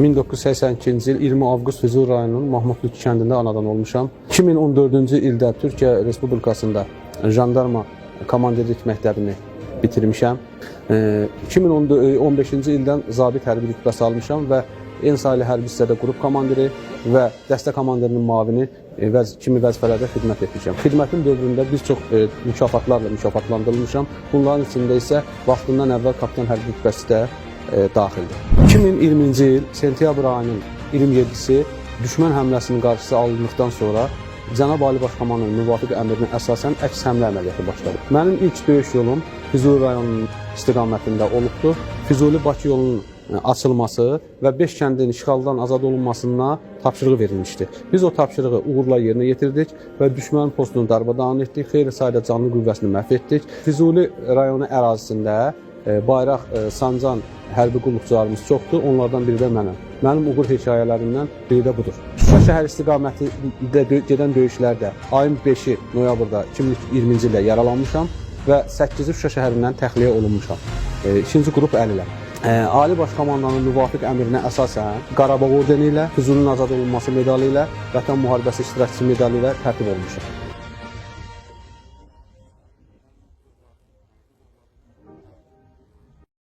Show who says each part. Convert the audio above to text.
Speaker 1: 1982-ci il 20 avqust Füzuli rayonunun Mahmudlu kəndində anadan olmuşam. 2014-cü ildə Türkiyə Respublikasında jandarma komandirlik məktəbini bitirmişəm. 2015-ci ildən zabit hərbi rütbəsi almışam və Ensaylı hərbi hissədə qrup komandiri və dəstə komandirinin müavini kimi vəzifələrdə xidmət etmişəm. Xidmətin dövründə bir çox mükafatlarla mükafatlandırılmışam. Bunların içində isə vaxtından əvvəl kapitan hərbi rütbəsi də daxildir. 2020-ci il sentyabr ayının 27-si düşmən həmləsinin qarşısı alındıqdan sonra Cənab Ali Baş Komandanın müvafiq əmrinə əsasən əks həmlə əməliyyatı başladı. Mənim ilk döyüş yolum Füzuli rayonunun istiqamətində olubdur. Füzuli-Bakı yolunun açılması və 5 kəndin işğaldan azad olunmasına tapşırığı verilmişdi. Biz o tapşırığı uğurla yerinə yetirdik və düşmənin postunu darmadağın etdik, xeyli sayda canlı qüvvəsini məhv etdik. Füzuli rayonu ərazisində bayraq sancan hərbi qulluqçularımız çoxdur, onlardan biri də mənəm. Mənim uğur hekayələrimdən biri də budur. Şuşa şəhər istiqamətində gedən döyüşlərdə ayın 5-i noyabrda 2020-ci ildə yaralanmışam və 8-i Şuşa şəhərindən təxliyə olunmuşam. 2-ci qrup əlilə. Ali Baş Komandanın müvafiq əmrinə əsasən Qarabağ ordeni ilə, Füzulinin azad olunması medalı ilə, Vətən müharibəsi iştirakçısı medalı ilə tərtib olmuşam.